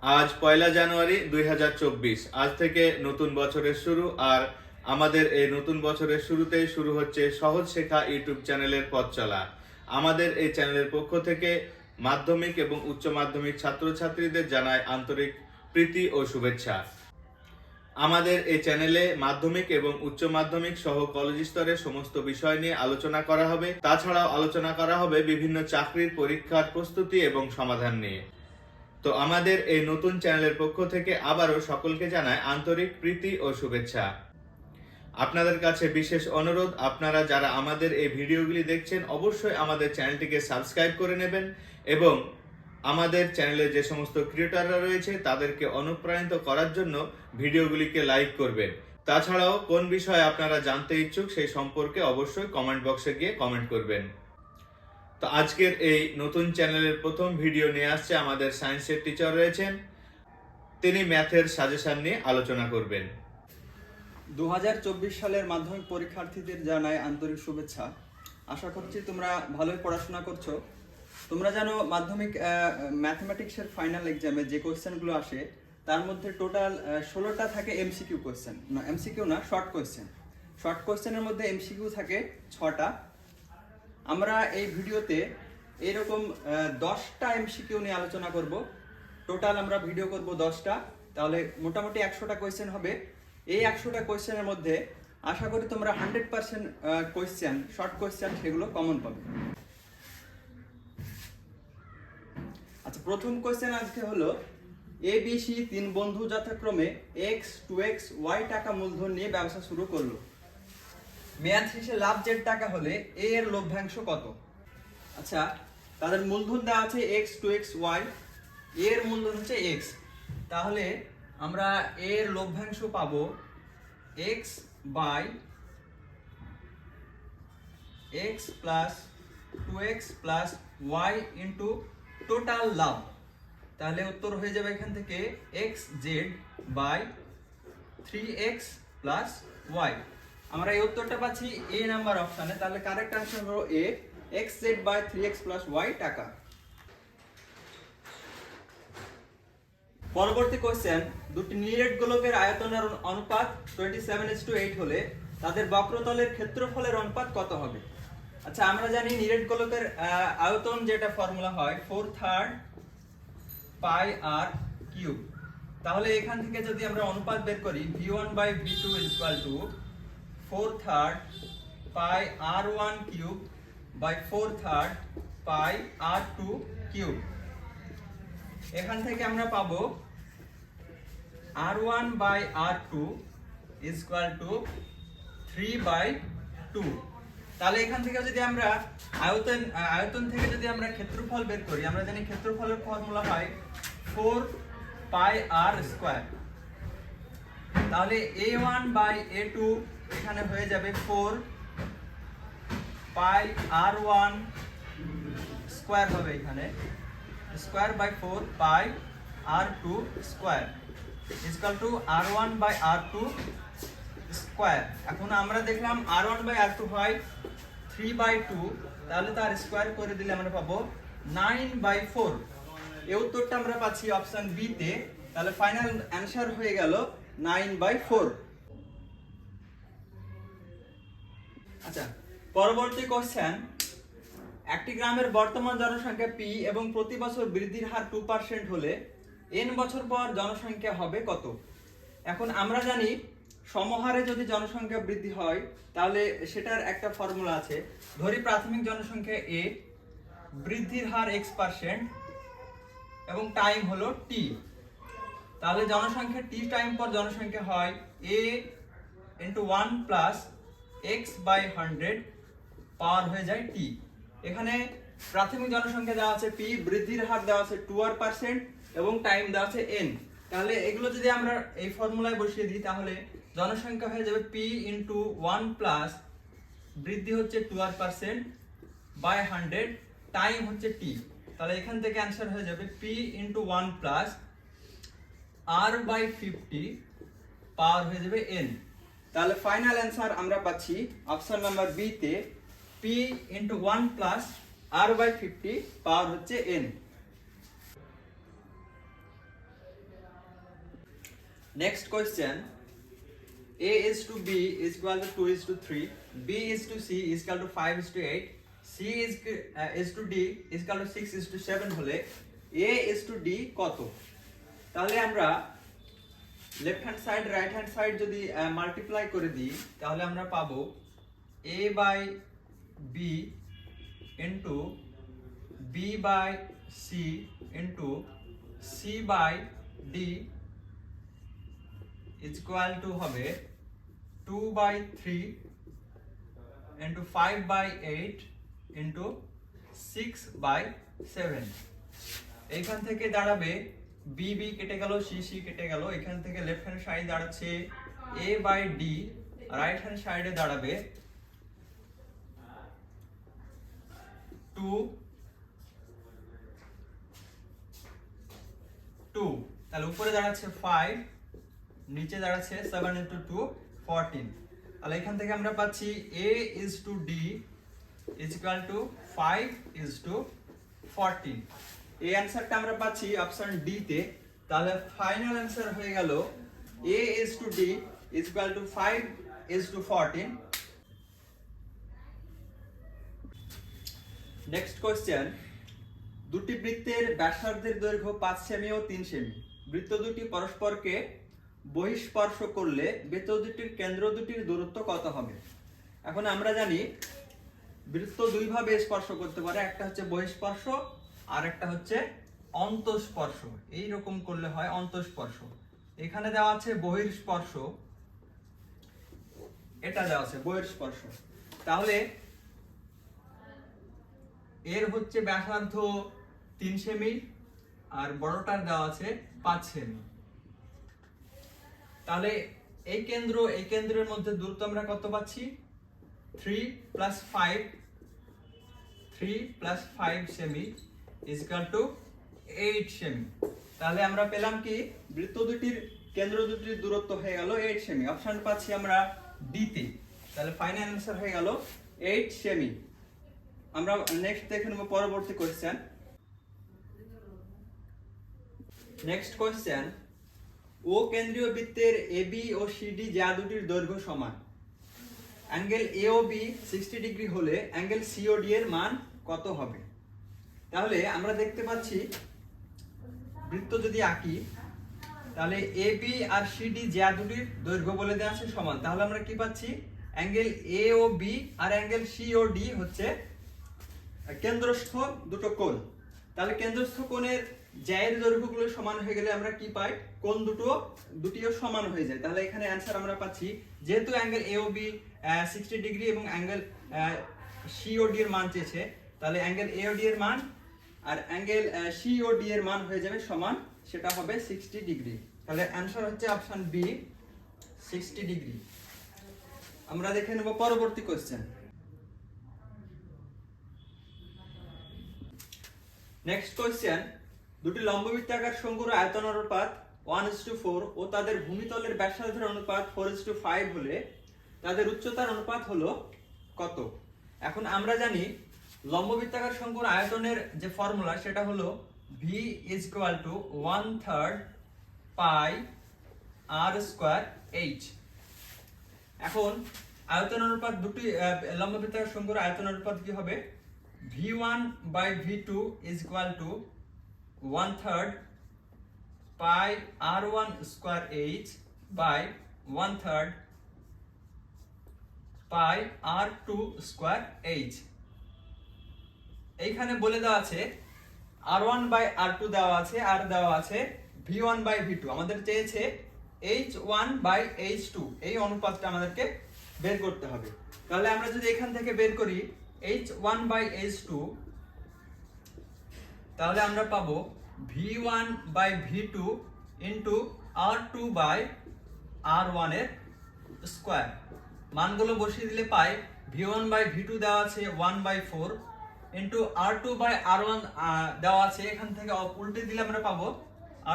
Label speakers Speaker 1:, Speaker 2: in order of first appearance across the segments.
Speaker 1: আজ পয়লা জানুয়ারি 2024। আজ থেকে নতুন বছরের শুরু। আর আমাদের এই নতুন বছরের শুরুতেই শুরু হচ্ছে সহজ শেখা ইউটিউব চ্যানেলের পথ চলা। আমাদের এই চ্যানেলের পক্ষ থেকে মাধ্যমিক এবং উচ্চ মাধ্যমিক ছাত্রছাত্রীদের জানায় আন্তরিক প্রীতি ও শুভেচ্ছা। আমাদের এই চ্যানেলে মাধ্যমিক এবং উচ্চ মাধ্যমিক সহ কলেজ স্তরের সমস্ত বিষয় নিয়ে আলোচনা করা হবে। তাছাড়াও আলোচনা করা হবে বিভিন্ন চাকরির পরীক্ষার প্রস্তুতি এবং সমাধান নিয়ে। তো আমাদের এই নতুন চ্যানেলের পক্ষ থেকে আবারও সকলকে জানায় আন্তরিক প্রীতি ও শুভেচ্ছা। আপনাদের কাছে বিশেষ অনুরোধ, আপনারা যারা আমাদের এই ভিডিওগুলি দেখছেন অবশ্যই আমাদের চ্যানেলটিকে সাবস্ক্রাইব করে নেবেন এবং আমাদের চ্যানেলে যে সমস্ত ক্রিয়েটররা রয়েছে তাদেরকে অনুপ্রাণিত করার জন্য ভিডিওগুলিকে লাইক করবেন। তাছাড়াও কোন বিষয়ে আপনারা জানতে ইচ্ছুক সেই সম্পর্কে অবশ্যই কমেন্ট বক্সে গিয়ে কমেন্ট করবেন। তো আজকের এই নতুন চ্যানেলের প্রথম ভিডিও নিয়ে আসছে আমাদের সায়েন্সের টিচার রয়েছেন, তিনি ম্যাথের সাজেশন নিয়ে আলোচনা করবেন।
Speaker 2: 2024 সালের মাধ্যমিক পরীক্ষার্থীদের জানাই আন্তরিক শুভেচ্ছা। আশা করছি তোমরা ভালোই পড়াশোনা করছো। তোমরা জানো মাধ্যমিক ম্যাথমেটিক্সের ফাইনাল এক্সামে যে কোয়েশ্চেনগুলো আসে তার মধ্যে টোটাল 16টা থাকে এমসিকিউ কোয়েশ্চেন, না এমসিকিউ না, শর্ট কোয়েশ্চেন। শর্ট কোয়েশ্চেনের মধ্যে এমসিকিউ থাকে 6টা। আমরা এই ভিডিওতে এরকম 10টা এমসিকিউ নিয়ে আলোচনা করব। টোটাল আমরা ভিডিও করব 10টা, তাহলে মোটামুটি 100টা কোয়েশ্চেন হবে। এই 100টা কোয়েশ্চেনের মধ্যে আশা করি তোমরা 100% কোয়েশ্চেন, শর্ট কোয়েশ্চেন সেগুলো কমন পাবে। আচ্ছা, প্রথম কোয়েশ্চেন আজকে হলো ABC তিন বন্ধু যথাক্রমে x 2x y টাকা মূলধন নিয়ে ব্যবসা শুরু করলো। মেয়াদ শেষে লাভ z টাকা হলে a এর লভ্যাংশ কত? আচ্ছা, তাদের মূলধন দেওয়া আছে x 2x y, a এর মূলধন হচ্ছে x। তাহলে আমরা a এর লভ্যাংশ পাবো x by x plus 2x plus y into total লাভ। তাহলে উত্তর হয়ে যাবে এখান থেকে xz by 3x plus y। আমরা এই উত্তরটা পাচ্ছি এ নাম্বার অপশনে। তাহলে কারেক্ট আনসার হলো A, xz by 3x plus y টাকা। পরবর্তী কোশ্চেন, দুটি নিরেট গোলকের আয়তনের অনুপাত 27:8 হলে তাদের বক্রতলের ক্ষেত্রফলের অনুপাত কত হবে? আচ্ছা, আমরা জানি নিরেট গোলকের আয়তন যেটা ফর্মুলা হয় 4/3 পাই আর কিউব। তাহলে এখান থেকে যদি আমরা অনুপাত বের করি v1 by v2 4/3 pi r1 cube by 4/3 pi r2 cube. এখান থেকে আমরা পাবো r1 বাই r2 3/2। তাহলে এখান থেকে যদি আমরা আয়তন থেকে যদি আমরা ক্ষেত্রফল বের করি, আমরা জানি ক্ষেত্রফলের ফর্মুলা হয় 4 পাই r স্কয়ার। তাহলে a1 বাই a2 এখানে হয়ে যাবে 4 পাই r1 স্কয়ার হবে, এখানে square by 4 pi r2 square equal to r1 by r2 square. এখন আমরা দেখলাম r1 বাই r2 হয় 3/2, তাহলে তার স্কয়ার করে দিলে আমরা পাবো 9/4। এই উত্তরটা আমরা পাচ্ছি অপশন বি তে। তাহলে ফাইনাল অ্যানসার হয়ে গেল 9/4। আচ্ছা, পরবর্তী কোশ্চেন, একটি গ্রামের বর্তমান জনসংখ্যা p এবং প্রতি বছর বৃদ্ধির হার 2% হলে n বছর পর জনসংখ্যা হবে কত? এখন আমরা জানি সমহারে যদি জনসংখ্যা বৃদ্ধি হয় তাহলে সেটার একটা ফর্মুলা আছে। ধরি প্রাথমিক জনসংখ্যা a, বৃদ্ধির হার x% এবং টাইম হলো t। তাহলে জনসংখ্যা t টাইম পর জনসংখ্যা হয় a into 1 plus x by 100 power হয়ে যায় t। এখানে প্রাথমিক জনসংখ্যা দেওয়া আছে p, বৃদ্ধির হার দেওয়া আছে 2% এবং টাইম দেওয়া আছে n। তাহলে এগুলো যদি আমরা এই ফর্মুলায় বসিয়ে দিই তাহলে জনসংখ্যা হয়ে যাবে p ইন্টু 1 প্লাস বৃদ্ধি হচ্ছে 2% বাই 100, টাইম হচ্ছে t। তাহলে এখান থেকে অ্যান্সার হয়ে যাবে p into 1 plus r by 50 power হয়ে যাবে n। তাহলে ফাইনাল অ্যান্সার আমরা পাচ্ছি অপশন নাম্বার বি তে p into 1 plus r by 50 power হচ্ছে n। Next question. A is to B is equal to 2 is to 3. B is to C is equal to 5 is to 8. C is to D is equal to 6 is to 7 হলে A is to D কত? তাহলে আমরা left hand side right hand side যদি multiply করে দিই তাহলে আমরা পাবো A by B into B by C into C by D is equal to হবে 2 by 3 into 5 by 8 into 6 by 7 এইখান থেকে দাঁড়াবে বি বি কেটে গেল সি সি কেটে গেল এখান থেকে লেফট হ্যান্ড সাইড দাঁড়াচ্ছে এ বাই ডি রাইট হ্যান্ড সাইডে দাঁড়াবে 2 তাহলে উপরে দাঁড়াচ্ছে 5 নিচে দাঁড়াচ্ছে 7 into 2 14 তাহলে এখান থেকে আমরা পাচ্ছি a is to d is equal to 5 is to 14 এই অ্যানসারটা আমরা পাচ্ছি অপশন ডি তে তাহলে ফাইনাল অ্যানসার হয়ে গেল a is to d is equal to 5 is to 14 next question দুটি বৃত্তের ব্যাসার্ধের দৈর্ঘ্য 5 সেমি ও 3 সেমি বৃত্ত দুটি পরস্পরকে বহিঃস্পর্শ করলে বৃত্ত দুটির কেন্দ্র দুটির দূরত্ব কত হবে এখন আমরা জানি বৃত্ত দুই ভাবে স্পর্শ করতে পারে একটা হচ্ছে বহিঃস্পর্শ আর একটা হচ্ছে অন্তঃস্পর্শ এই রকম করলে হয় অন্তঃস্পর্শ এখানে দেওয়া আছে বহিঃস্পর্শ এটা দেওয়া আছে বহিঃস্পর্শ তাহলে এর হচ্ছে ব্যাসার্ধ 3 সেমি আর বড়টার দেওয়া আছে 5 সেমি তাহলে এই কেন্দ্রের মধ্যে দূরত্ব আমরা কত পাচ্ছি 3 plus 5 semi is equal to 8 semi তাহলে আমরা পেলাম কি বৃত্ত দুটির কেন্দ্র দুটির দূরত্ব হয়ে গেল 8 সেমি অপশন পাচ্ছি আমরা ডি তে তাহলে ফাইনাল आंसर হয়ে গেল 8 সেমি আমরা নেক্সট দেখে নেব পরবর্তী কোশ্চেন নেক্সট কোশ্চেন ও কেন্দ্রীয় বৃত্তের এবি ও সিডি যা দুটির দৈর্ঘ্য সমান অ্যাঙ্গেল এ ও বি 60 ডিগ্রি হলে অ্যাঙ্গেল সি ও ডি এর মান কত হবে তাহলে আমরা দেখতে পাচ্ছি বৃত্ত যদি আঁকি তাহলে এবি আর সিডি যা দুটির দৈর্ঘ্য বলে দেওয়া আছে সমান তাহলে আমরা কি পাচ্ছি অ্যাঙ্গেল এ ও বি আর অ্যাঙ্গেল সি ও ডি হচ্ছে কেন্দ্রস্থ দুটো কোণ তাহলে কেন্দ্রস্থ কোণের জ্যায়ের দৈর্ঘ্যগুলো সমান হয়ে গেলে আমরা কি পাই কোণ দুটিও সমান হয়ে যায় তাহলে এখানে অ্যানসার আমরা পাচ্ছি যেহেতু অ্যাঙ্গেল এ ও বি 60 ডিগ্রি এবং অ্যাঙ্গেল সি ও ডি এর মান চেয়েছে তাহলে অ্যাঙ্গেল এ ও ডি এর মান আর অ্যাঙ্গেল সি ও ডি এর মান হয়ে যাবে সমান সেটা হবে 60 ডিগ্রি তাহলে অ্যানসার হচ্ছে অপশন বি 60 ডিগ্রি আমরা দেখে নেব পরবর্তী কোশ্চেন নেক্সট কোশ্চেন দুটি লম্ববৃত্তাকার শঙ্কুর আয়তন অনুপাত 1:4 ও তাদের ভূমিতলের ব্যাসার্ধের অনুপাত 4:5 হলে তাদের উচ্চতার অনুপাত হলো কত এখন আমরা জানি লম্ববৃত্তাকার শঙ্কুর আয়তনের যে ফর্মুলা সেটা হলো v is equal to 1/3 pi r square h এখন আয়তন অনুপাত দুটি লম্ববৃত্তাকার শঙ্কুর আয়তন অনুপাত কি হবে v1 by v2 is equal to 1/3 pi r1 square h by 1/3 pi r2 square h এইখানে বলে দেওয়া আছে r1 by r2 দেওয়া আছে আর দেওয়া আছে v1 by v2 আমাদের চেয়েছে h1 by h2 এই অনুপাতটা আমাদেরকে বের করতে হবে তাহলে আমরা যদি এখান থেকে বের করি h1 by h2 তাহলে আমরা পাবো v1 by v2 into r2 by r1 এর স্কয়ার মানগুলো বসিয়ে দিলে পাই v1 by v2 দেওয়া আছে 1/4 into r2 by r1 দেওয়া আছে এখান থেকে উল্টে দিলে আমরা পাবো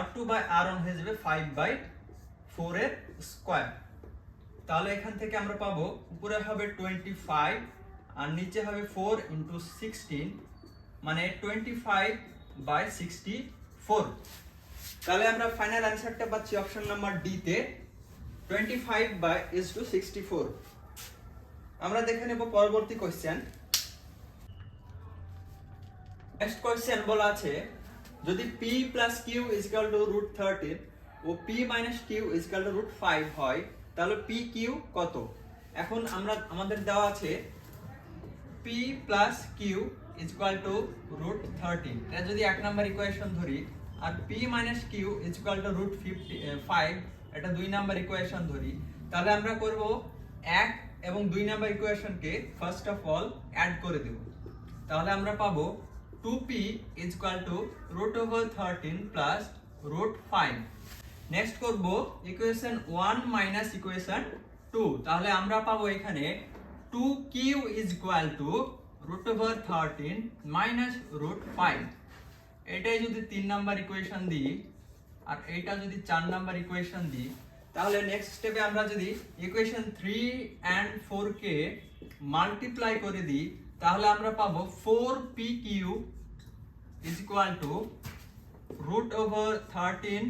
Speaker 2: r2 by r1 হয়ে যাবে 5/4 এর স্কয়ার তাহলে এখান থেকে আমরা পাবো উপরে হবে 25 আর নিচে হবে 4 into 16 মানে 25/64 তাহলে আমরা ফাইনাল অ্যানসারটা পাচ্ছি অপশন নাম্বার ডি তে 25/64। আমরা দেখে নেব পরবর্তী কোশ্চেন। নেক্সট কোশ্চেন বলা আছে যদি p + q = √13 ও p - q = √5 হয় তাহলে pq কত? এখন আমাদের দেওয়া আছে p + q = √13, এটা যদি এক নাম্বার ইকুয়েশন ধরি, আর p - q = √5 এটা দুই নাম্বার ইকুয়েশন ধরি, তাহলে আমরা করব 1 এবং 2 নাম্বার ইকুয়েশনকে ফার্স্ট অফ অল অ্যাড করে দেব। তাহলে আমরা পাবো 2p = √13 + √5। নেক্সট করব ইকুয়েশন 1 মাইনাস ইকুয়েশন 2। তাহলে আমরা পাবো এখানে 2q = √13 - √5। এটাই যদি 3 নাম্বার ইকুয়েশন দিই আর এটা যদি 4 নাম্বার ইকুয়েশন দিই, তাহলে নেক্সট স্টেপে আমরা যদি ইকুয়েশন 3 and 4 কে মাল্টিপ্লাই করে দিই, তাহলে আমরা পাবো 4pq = √13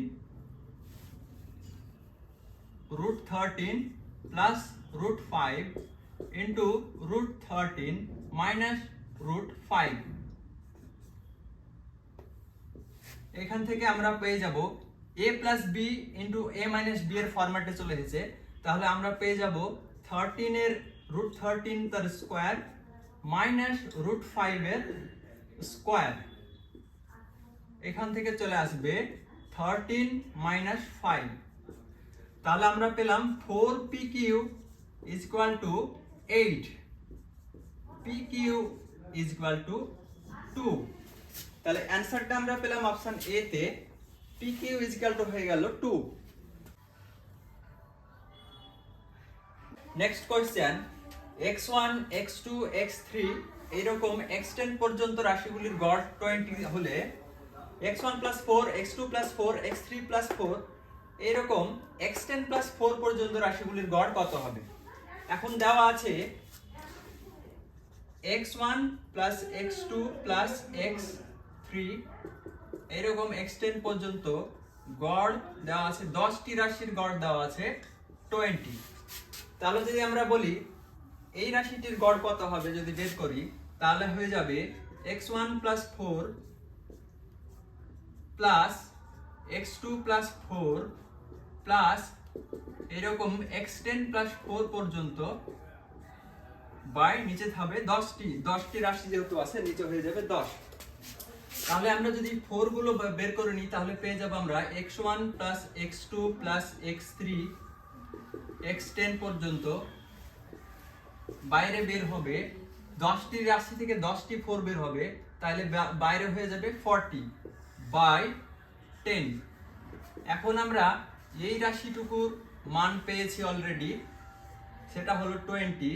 Speaker 2: plus √5 into √13 minus √5। এখান থেকে আমরা পেয়ে যাব a plus b into a minus b এর ফরম্যাটে চলে এসেছে। তাহলে আমরা পেয়ে যাব 13 এর √13 তার স্কয়ার মাইনাস √5 এর স্কয়ার। এখান থেকে চলে আসবে 13 minus 5। তাহলে আমরা পেলাম 4pq = 8, pq = 2। তাহলে অ্যানসারটা আমরা পেলাম অপশন এ তে, pq = হয়ে গেল 2। Next question, x1 x2 x3 এইরকম x10 পর্যন্ত রাশিগুলির গড় 20 হলে x1 + 4 x2 + 4 x3 + 4 এরকম x10 + 4 পর্যন্ত রাশিগুলির গড় কত হবে? এখন দেওয়া আছে x1 + x2 + x3 এরকম x10 পর্যন্ত গড় দেওয়া আছে, 10টি রাশির গড় দেওয়া আছে 20। তাহলে যদি আমরা বলি এই রাশিটির গড় কত হবে যদি বের করি, তাহলে হয়ে যাবে x1 + 4 প্লাস x2 + 4 প্লাস এরকম x10 + 4 পর্যন্ত বাই নিচে থাকবে 10টি রাশি যেহেতু আছে নিচে হয়ে যাবে 10। তাহলে আমরা যদি 4 গুলো বের করে নিই তাহলে পেয়ে যাব আমরা x1 + x2 + x3 x10 পর্যন্ত বাইরে বের হবে 10টি রাশি থেকে 10টি 4 বের হবে, তাহলে বাইরে হয়ে যাবে 40/10। এখন আমরা এই রাশিটুকুর মান পেয়েছি অলরেডি, সেটা হলো 20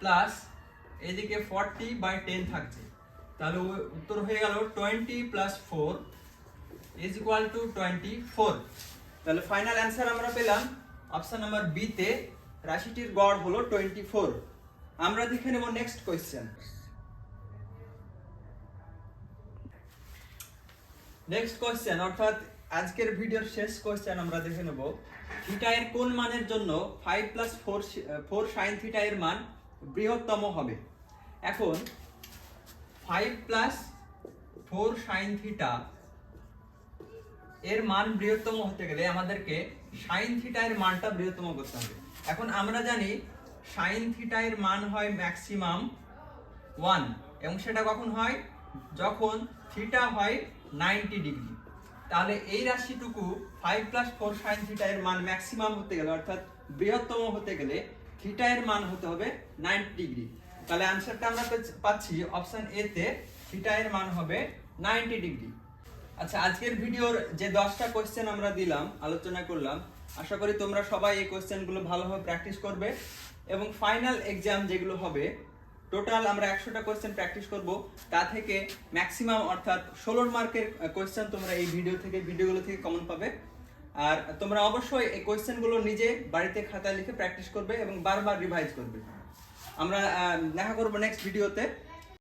Speaker 2: প্লাস এদিকে 40/10 থাকছে। তাহলে উত্তর হয়ে গেল 20 + 4 = 24। তাহলে ফাইনাল অ্যানসার আমরা পেলাম অপশন নাম্বার বি তে, রাশিটির গড় হলো 24। আমরা দেখে নেব নেক্সট কোশ্চেন। নেক্সট কোশ্চেন অর্থাৎ আজকের ভিডিওর শেষ কোশ্চেন আমরা দেখে নেব থিটা এর কোন মানের জন্য 5 + 4 sin থিটা এর মান বৃহত্তম হবে। এখন 5 + 4 sin থিটা এর মান বৃহত্তম হতে গেলে আমাদেরকে sin থিটা এর মানটা বৃহত্তম করতে হবে। এখন আমরা জানি sin থিটা এর মান হয় ম্যাক্সিমাম 1, এবং সেটা কখন হয়? যখন থিটা হয় 90 ডিগ্রি। তাহলে এই রাশিটুকু 5 + 4 sin থিটা এর মান ম্যাক্সিমাম হতে গেলে অর্থাৎ বৃহত্তম হতে গেলে থিটা এর মান হতে হবে 90 ডিগ্রি। তাহলে आंसरটা আমরা পাচ্ছি অপশন এ তে, থিটা এর মান হবে 90 ডিগ্রি। আচ্ছা, আজকের ভিডিওর যে 10টা কোশ্চেন আমরা দিলাম, আলোচনা করলাম, আশা করি তোমরা সবাই এই কোশ্চেনগুলো ভালোভাবে প্র্যাকটিস করবে এবং ফাইনাল এক্সাম যেগুলো হবে টোটাল আমরা 100টা কোশ্চেন প্র্যাকটিস করব, তা থেকে ম্যাক্সিমাম অর্থাৎ 16 মার্কের কোশ্চেন তোমরা এই ভিডিওগুলো থেকে কমন পাবে। আর তোমরা অবশ্যই এই কোশ্চেনগুলো নিজে বাড়িতে খাতায় লিখে প্র্যাকটিস করবে এবং বারবার রিভাইজ করবে। আমরা দেখা করব নেক্সট ভিডিওতে।